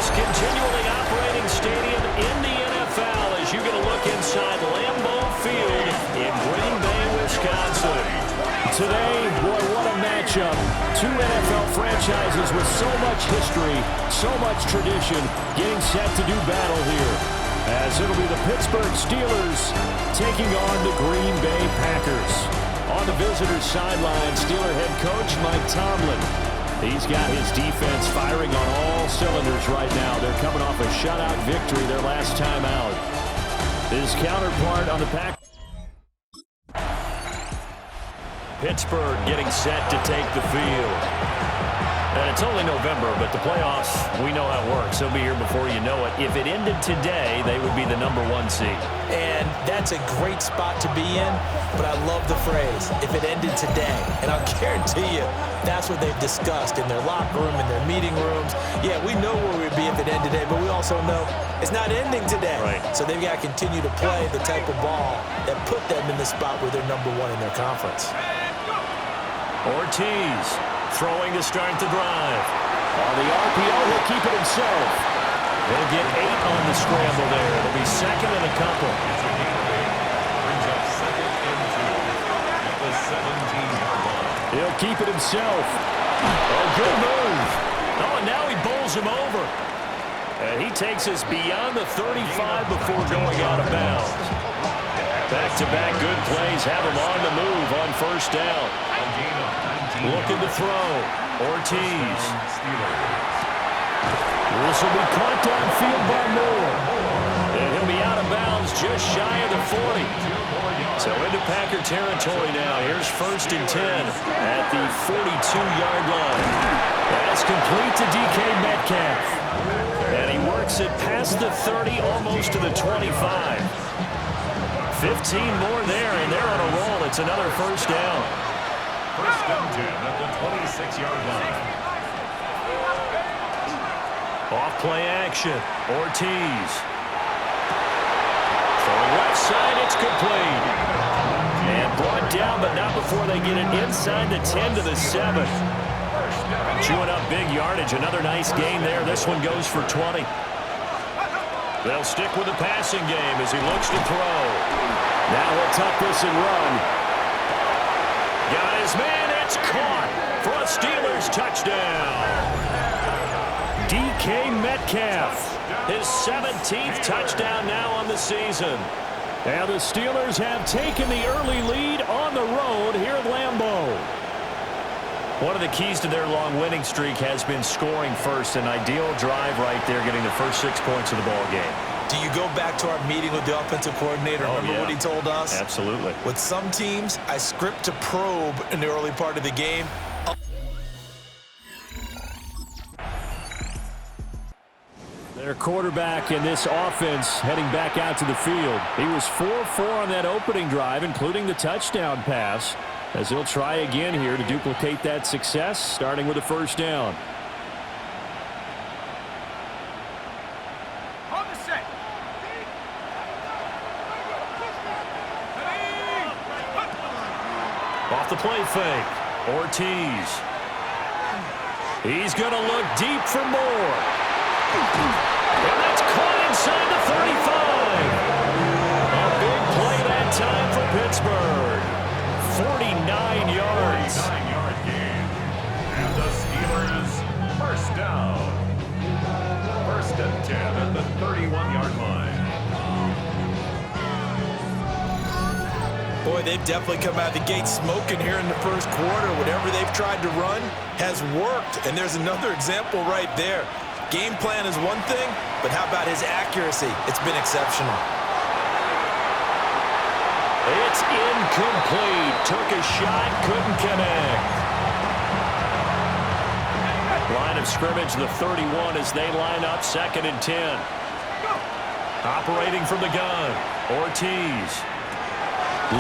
most continually operating stadium in the NFL as you get a look inside Lambeau Field in Green Bay, Wisconsin. Today, boy, what a matchup. Two NFL franchises with so much history, so much tradition, getting set to do battle here. As it'll be the Pittsburgh Steelers taking on the Green Bay Packers. On the visitors' sideline, Steeler head coach Mike Tomlin. He's got his defense firing on all cylinders right now. They're coming off a shutout victory their last time out. His counterpart on the Packers. Pittsburgh getting set to take the field. And it's only November, but the playoffs, we know how it works. They'll be here before you know it. If it ended today, they would be the #1 seed. And that's a great spot to be in, but I love the phrase, if it ended today. And I'll guarantee you, that's what they've discussed in their locker room, in their meeting rooms. Yeah, we know where we'd be if it ended today, but we also know it's not ending today. Right. So they've got to continue to play the type of ball that put them in the spot where they're #1 in their conference. Ortiz throwing to start the drive. On the RPO, he'll keep it himself. He'll get 8 on the scramble there. It'll be second and a couple. Brings up second and 2 at the 17-yard line. He'll keep it himself. Oh, good move. Oh, and now he bowls him over. And he takes us beyond the 35 before going out of bounds. Back-to-back good plays have him on the move on first down. Looking to throw. Ortiz. This will be caught downfield by Moore. And he'll be out of bounds just shy of the 40. So into Packer territory now. Here's first and 10 at the 42-yard line. That's complete to DK Metcalf. And he works it past the 30, almost to the 25. 15 more there, and they're on a roll. It's another first down. First and 10 at the 26-yard line. Off play action. Ortiz. From the left side, it's complete. And brought down, but not before they get it inside the 10 to the 7. Chewing up big yardage. Another nice gain there. This one goes for 20. They'll stick with the passing game as he looks to throw. Now he'll tuck this and run. Got his man. It's caught for a Steelers touchdown. DK Metcalf, his 17th touchdown now on the season. And the Steelers have taken the early lead on the road here at Lambeau. One of the keys to their long winning streak has been scoring first. An ideal drive right there, getting the first 6 points of the ball game. Do you go back to our meeting with the offensive coordinator? Remember what he told us? Absolutely. With some teams, I script to probe in the early part of the game. Their quarterback in this offense heading back out to the field. He was 4-4 on that opening drive, including the touchdown pass, as he'll try again here to duplicate that success, starting with a first down. Off the play fake. Ortiz. He's going to look deep for more. And that's caught inside the 35. A big play that time for Pittsburgh. 49 yards. 49-yard gain. And the Steelers first down. First and 10 at the 31-yard line. Boy, they've definitely come out of the gate smoking here in the first quarter. Whatever they've tried to run has worked. And there's another example right there. Game plan is one thing, but how about his accuracy? It's been exceptional. It's incomplete. Took a shot, couldn't connect. Line of scrimmage, the 31 as they line up second and 10. Operating from the gun, Ortiz.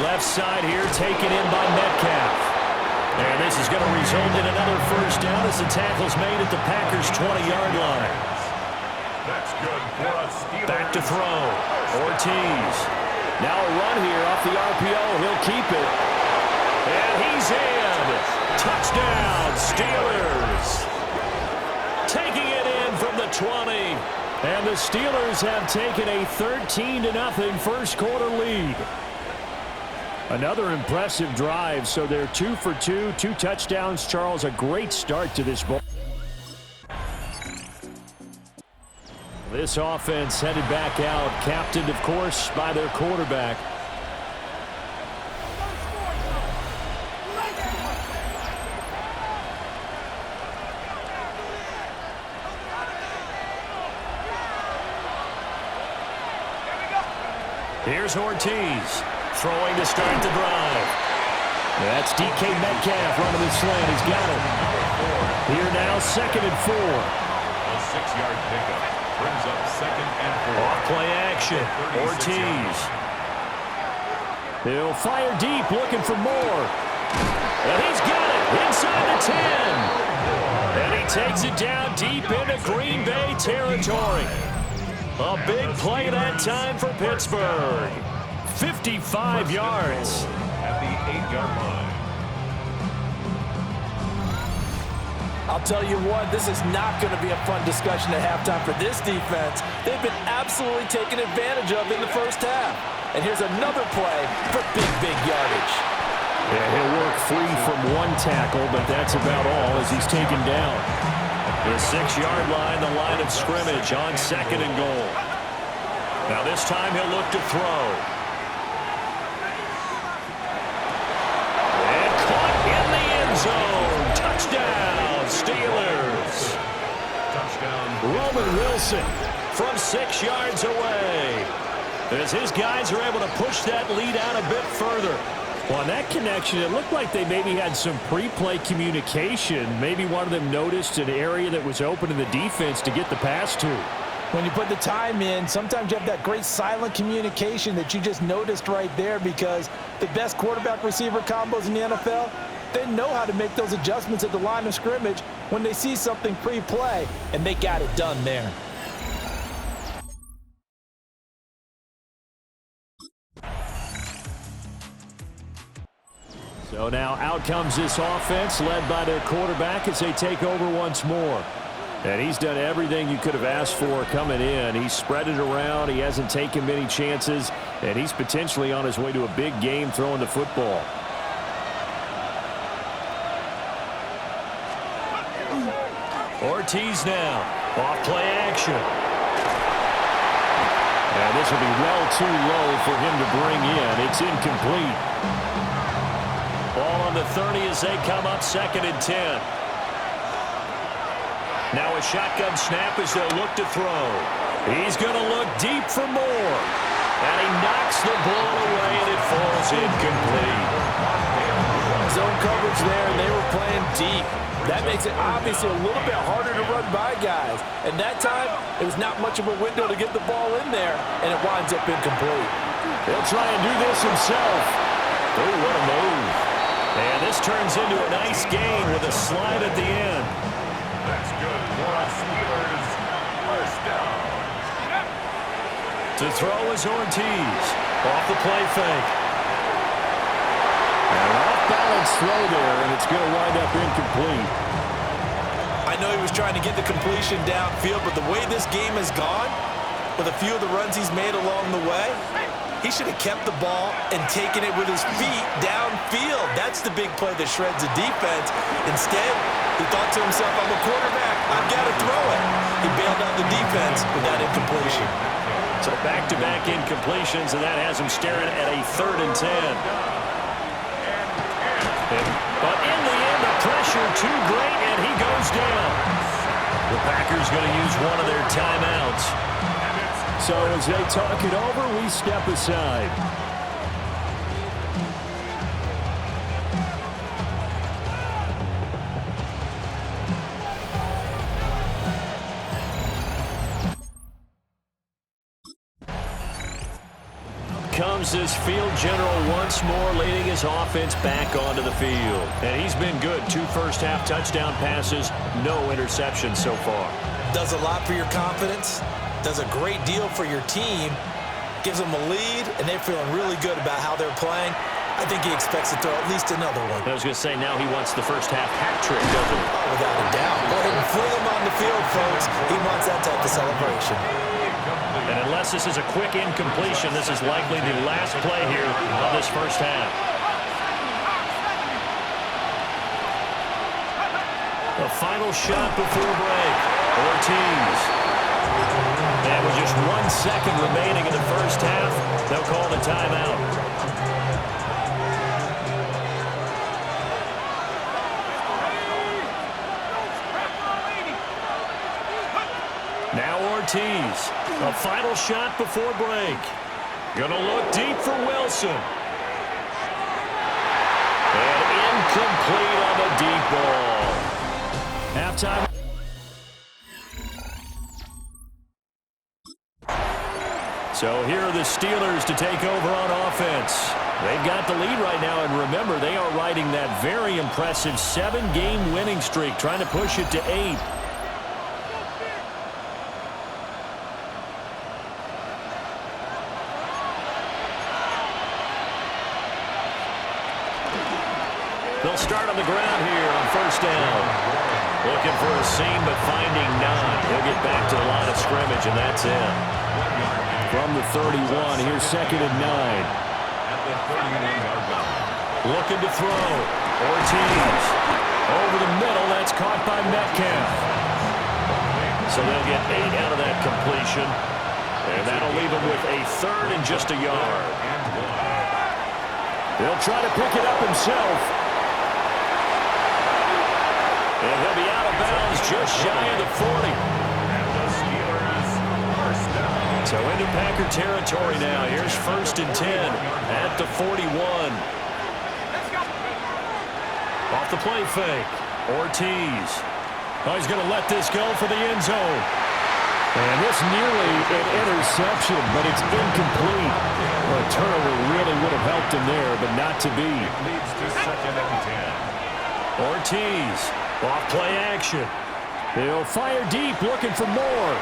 Left side here, taken in by Metcalf. And this is going to result in another first down as the tackle's made at the Packers' 20-yard line. That's good for a Steelers. Back to throw. Ortiz. Now a run here off the RPO. He'll keep it. And he's in. Touchdown, Steelers. Taking it in down from the 20. And the Steelers have taken a 13-0 first quarter lead. Another impressive drive, so they're 2 for 2, 2 touchdowns. Charles, a great start to this ball. This offense headed back out, captained, of course, by their quarterback. Here's Ortiz, throwing to start the drive. That's DK Metcalf running the slant. He's got it. Here now, 2nd and 4. A 6-yard pickup brings up 2nd and 4. Off play action. Ortiz. He'll fire deep, looking for more. And he's got it inside the 10. And he takes it down deep into Green Bay territory. A big play that time for Pittsburgh. 55 yards. At the 8-yard line. I'll tell you what, this is not going to be a fun discussion at halftime for this defense. They've been absolutely taken advantage of in the first half. And here's another play for big yardage. Yeah, he'll work free from one tackle, but that's about all as he's taken down. The 6-yard line, the line of scrimmage on 2nd and goal. Now this time he'll look to throw. And caught in the end zone. Touchdown, Steelers. Touchdown. Roman Wilson from 6 yards away. As his guys are able to push that lead out a bit further. Well, on that connection, it looked like they maybe had some pre-play communication. Maybe one of them noticed an area that was open in the defense to get the pass to. When you put the time in, sometimes you have that great silent communication that you just noticed right there, because the best quarterback-receiver combos in the NFL, they know how to make those adjustments at the line of scrimmage when they see something pre-play, and they got it done there. So now out comes this offense led by their quarterback as they take over once more. And he's done everything you could have asked for coming in. He's spread it around. He hasn't taken many chances. And he's potentially on his way to a big game throwing the football. Ortiz now. Off play action. And this will be well too low for him to bring in. It's incomplete. Ball on the 30 as they come up 2nd and 10. Now a shotgun snap as they'll look to throw. He's going to look deep for more. And he knocks the ball away and it falls incomplete. Zone coverage there, and they were playing deep. That makes it obviously a little bit harder to run by guys. And that time, it was not much of a window to get the ball in there, and it winds up incomplete. He'll try and do this himself. Oh, what a move. And this turns into a nice gain with a slide at the end. That's good for the Steelers. First down. To throw is Ortiz. Off the play fake. And an off-balance throw there, and it's going to wind up incomplete. I know he was trying to get the completion downfield, but the way this game has gone, with a few of the runs he's made along the way, he should have kept the ball and taken it with his feet downfield. That's the big play that shreds the defense. Instead, he thought to himself, I'm a quarterback, I've got to throw it. He bailed out the defense with that incompletion. So back-to-back incompletions, and that has him staring at a 3rd and 10. But in the end, the pressure too great, and he goes down. The Packers going to use one of their timeouts. So as they talk it over, we step aside. Comes this field general once more, leading his offense back onto the field. And he's been good. 2 first-half touchdown passes, no interceptions so far. Does a lot for your confidence. Does a great deal for your team, gives them a lead, and they're feeling really good about how they're playing. I think he expects to throw at least another one. I was going to say, now he wants the first half hat trick, doesn't he? Oh, without a doubt. Go ahead and fling him on the field, folks. folks. He wants that type of celebration. And unless this is a quick incompletion, this is likely the last play here of this first half. The final shot before break. Ortiz. And with just 1 second remaining in the first half, they'll call the timeout. Now Ortiz. A final shot before break. Gonna look deep for Wilson. And incomplete on the deep ball. Halftime. So here are the Steelers to take over on offense. They've got the lead right now, and remember, they are riding that very impressive 7-game winning streak, trying to push it to 8. They'll start on the ground here on first down. Looking for a seam, but finding none. He'll get back to the line of scrimmage, and that's it. From the 31, here's 2nd and 9. Looking to throw. Ortiz. Over the middle, that's caught by Metcalf. So they'll get 8 out of that completion. And that'll leave them with a 3rd and just a yard. He'll try to pick it up himself. And he'll be out of bounds just shy of the 40. And the Steelers first down. So into Packer territory now. Here's 1st and 10 at the 41. Off the play fake. Ortiz. Oh, he's going to let this go for the end zone. And this nearly an interception, but it's incomplete. Well, a turnover really would have helped him there, but not to be. Leads to 2nd and 10. Ortiz. Off play action. He'll fire deep, looking for more.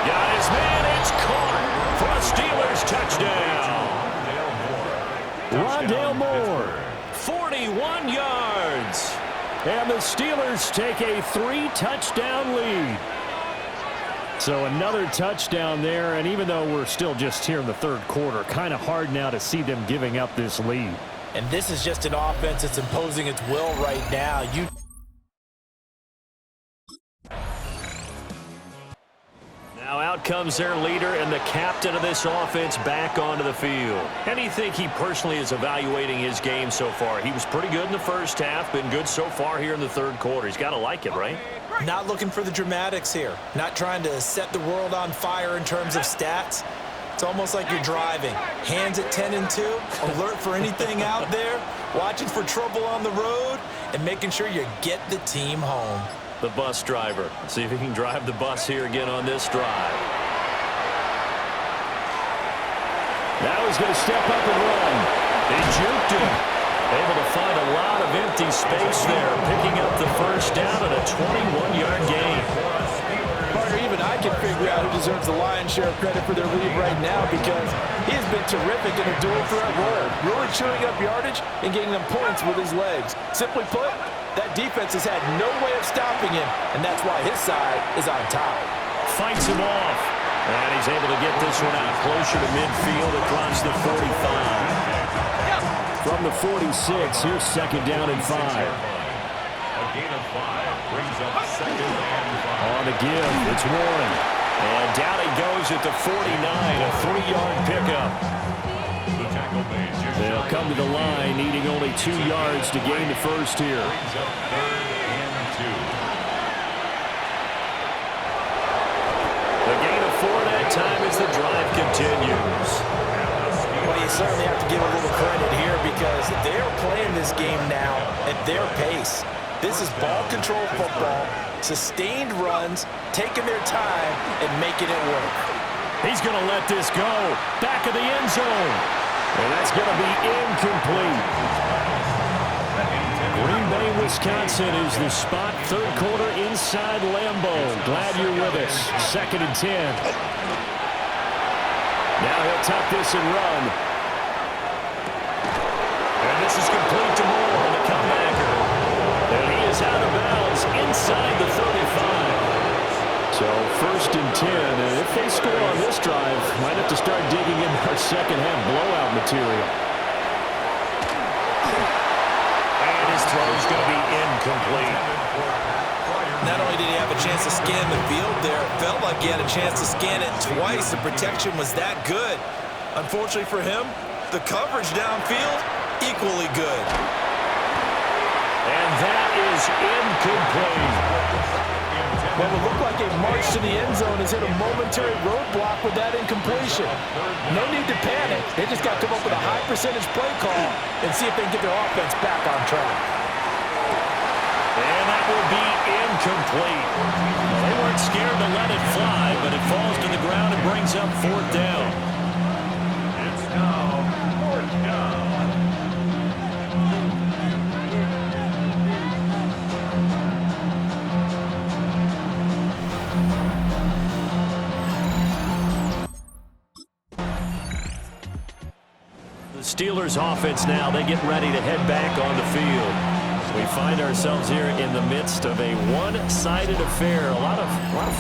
Got his man. It's caught for a Steelers touchdown. Rondale Moore, 41 yards. And the Steelers take a 3-touchdown lead. So another touchdown there, and even though we're still just here in the 3rd quarter, kind of hard now to see them giving up this lead. And this is just an offense that's imposing its will right now. Now out comes their leader and the captain of this offense back onto the field. How do you think he personally is evaluating his game so far? He was pretty good in the first half, been good so far here in the 3rd quarter. He's got to like it, right? Not looking for the dramatics here. Not trying to set the world on fire in terms of stats. It's almost like you're driving. Hands at 10 and 2, alert for anything out there, watching for trouble on the road, and making sure you get the team home. The bus driver. See if he can drive the bus here again on this drive. Now he's going to step up and run. He juked him. Able to find a lot of empty space there, picking up the first down and a 21-yard gain. Partner, even I can figure out who deserves the lion's share of credit for their lead right now because he has been terrific in a dual threat role, really chewing up yardage and getting them points with his legs. Simply put, that defense has had no way of stopping him, and that's why his side is on top. Fights him off. And he's able to get this one out closer to midfield across the 45. From the 46, here's 2nd down and 5. A gain of 5 brings up 2nd and 5. On the give, it's Warren. And down he goes at the 49, a 3-yard pickup. The tackle made just They'll come to the line, needing only 2 yards to gain the first here. brings up 3rd and 2. The gain of 4 that time as the drive continues. Well, you certainly have to give a little credit here because they're playing this game now at their pace. This is ball control football, sustained runs, taking their time and making it work. He's going to let this go. Back of the end zone. And that's going to be incomplete. Green Bay, Wisconsin is the spot. 3rd quarter inside Lambeau. Glad you're with us. 2nd and 10. Now he'll tuck this and run. And this is complete to Moore on the comebacker. And he is out of bounds inside the 35. So So 1st and 10, and if they score on this drive, might have to start digging in our second half blowout material. And his throw is going to be incomplete. Not only did he have a chance to scan the field there, it felt like he had a chance to scan it twice. The protection was that good. Unfortunately for him, the coverage downfield, equally good. And that is incomplete. Well, it looked like a march to the end zone has hit a momentary roadblock with that incompletion. No need to panic. They just got to come up with a high percentage play call and see if they can get their offense back on track. And that will be incomplete. Well, they weren't scared to let it fly, but it falls to the ground and brings up 4th down. It's now 4th down. Steelers offense now, they get ready to head back on the field. We find ourselves here in the midst of a one-sided affair. A lot of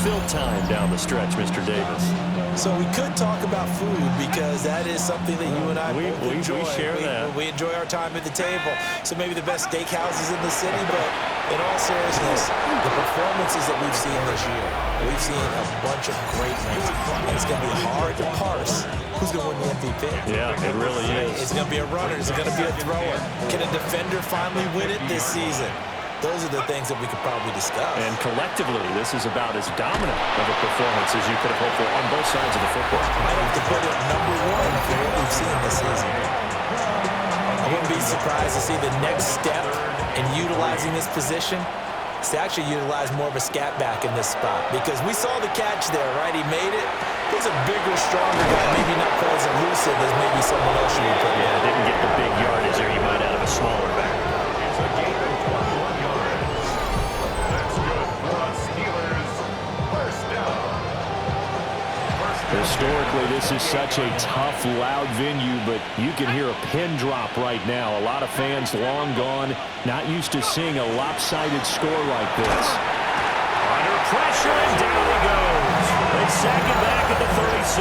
fill time down the stretch, Mr. Davis. So we could talk about food because that is something that you and I both enjoy. We share that. We enjoy our time at the table. So maybe the best steakhouses in the city, but in all seriousness, the performances that we've seen this year, we've seen a bunch of great ones. And it's going to be hard to parse who's going to win the MVP. Yeah, it really is. Is it going to be a runner? Is it going to be a thrower? Can a defender finally win it this season? Those are the things that we could probably discuss. And collectively, this is about as dominant of a performance as you could have hoped for on both sides of the football. I have to put it number 1 for what we've seen this season. I wouldn't be surprised to see the next step in utilizing this position is to actually utilize more of a scat back in this spot. Because we saw the catch there, right? He made it. He's a bigger, stronger guy, maybe not quite as elusive as maybe someone else should be putting in. Yeah, didn't get the big yardage there you might out of a smaller back. It's a gain of 21 yards. That's good for the Steelers. 1st down. Historically, this is such a tough, loud venue, but you can hear a pin drop right now. A lot of fans long gone, not used to seeing a lopsided score like this. Under pressure, and down he goes. They sack it back at the 36.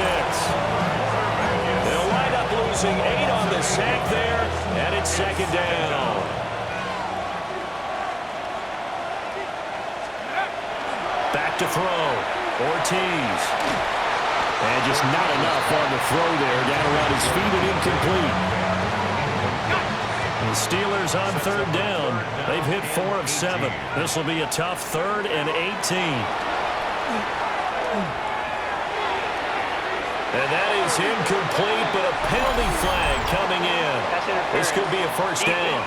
They'll wind up losing 8 on the sack there, and it's 2nd down. Back to throw. Ortiz. And just not enough on the throw there. Down around his feet and incomplete. The Steelers on 3rd down. They've hit 4 of 7. This will be a tough 3rd and 18. And that is incomplete, but a penalty flag coming in. This could be a 1st down.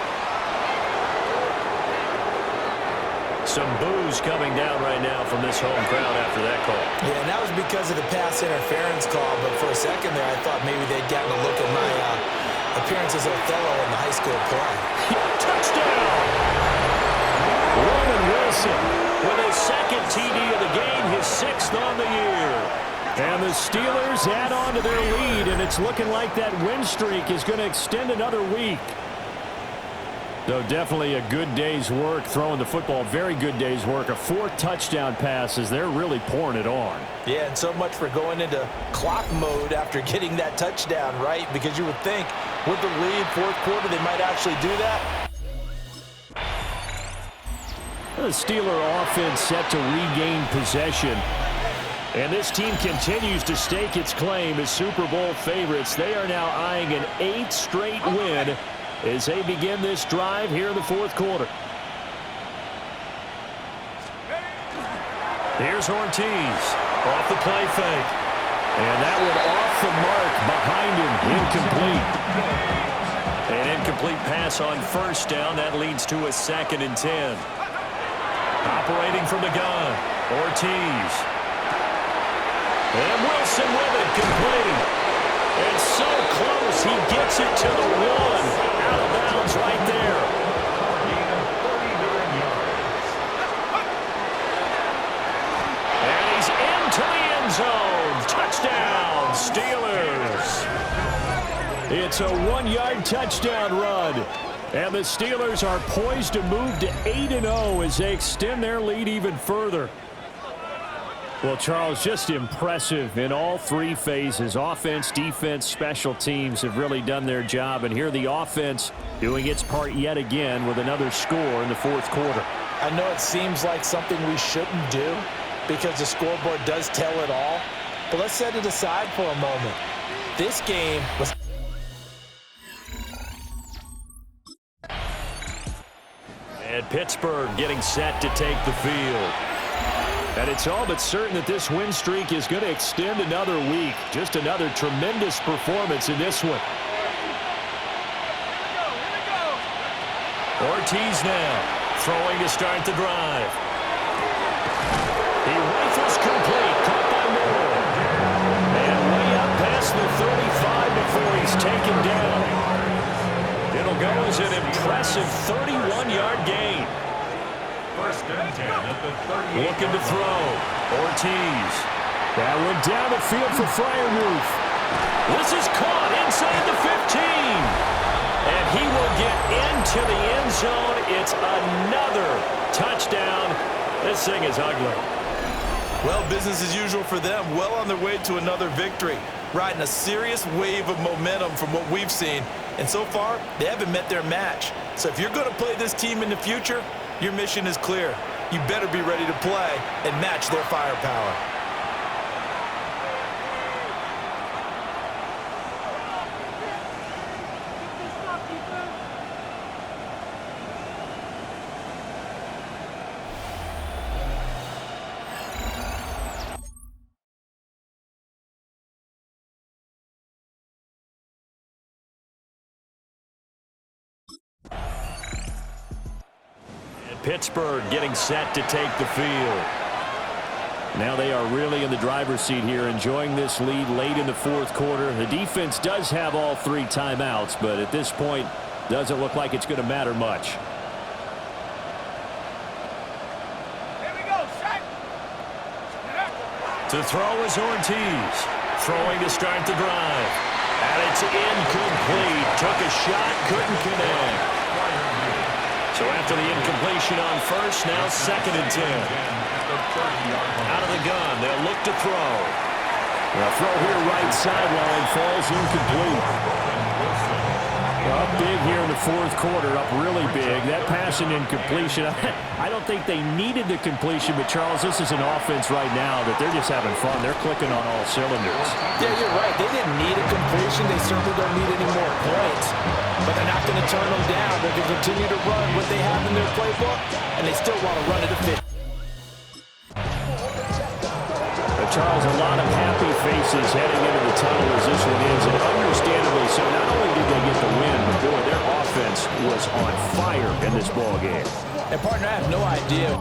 Some boos coming down right now from this home crowd after that call. Yeah, and that was because of the pass interference call, but for a second there, I thought maybe they'd gotten a look at my appearance as Othello in the high school play. Touchdown! Roman Wilson with his 2nd TD of the game, his 6th on the year. And the Steelers add on to their lead, and it's looking like that win streak is going to extend another week. So definitely a good day's work throwing the football. Very good day's work. A 4th touchdown pass as they're really pouring it on. Yeah, and so much for going into clock mode after getting that touchdown, right? Because you would think with the lead, 4th quarter, they might actually do that. The Steeler offense set to regain possession. And this team continues to stake its claim as Super Bowl favorites. They are now eyeing an 8th straight win as they begin this drive here in the 4th quarter. Here's Ortiz off the play fake. And that one off the mark behind him, incomplete. An incomplete pass on 1st down. That leads to a 2nd and 10. Operating from the gun, Ortiz. And Wilson with it, complete. And so close, he gets it to the 1. Out of bounds right there. And he's into the end zone. Touchdown, Steelers. It's a 1-yard touchdown run. And the Steelers are poised to move to 8-0 as they extend their lead even further. Well, Charles, just impressive in all three phases. Offense, defense, special teams have really done their job. And here the offense doing its part yet again with another score in the fourth quarter. I know it seems like something we shouldn't do because the scoreboard does tell it all. But let's set it aside for a moment. This game was... And Pittsburgh getting set to take the field. And it's all but certain that this win streak is going to extend another week. Just another tremendous performance in this one. Ortiz now throwing to start the drive. He rifles complete, caught by Moore. And way up past the 35 before he's taken down. It'll go as an impressive 31-yard gain. First and 10 at the 38. Looking to throw. Ortiz. That went down the field for Freiermuth. This is caught inside the 15. And he will get into the end zone. It's another touchdown. This thing is ugly. Well, business as usual for them. Well on their way to another victory. Riding a serious wave of momentum from what we've seen. And so far, they haven't met their match. So if you're going to play this team in the future, your mission is clear. You better be ready to play and match their firepower. Pittsburgh getting set to take the field. Now they are really in the driver's seat here, enjoying this lead late in the fourth quarter. The defense does have all three timeouts, but at this point, doesn't look like it's going to matter much. Here we go, set. To throw is Ortiz. Throwing to start the drive. And it's incomplete. Took a shot, couldn't connect. So after the incompletion on first, now second and 10. Out of the gun, they'll look to throw. The throw here right sideline falls incomplete. Up big here in the fourth quarter, up really big. That pass and incompletion, I don't think they needed the completion, but Charles, this is an offense right now that they're just having fun. They're clicking on all cylinders. Yeah, you're right. They didn't need a completion. They certainly don't need any more points. But they're not going to turn them down. They're going to continue to run what they have in their playbook, and they still want to run it to 50. Charles, a lot of happy faces heading into the tunnel as this one ends, and understandably so. Not only did they get the win, but boy, their offense was on fire in this ball game. And partner, I have no idea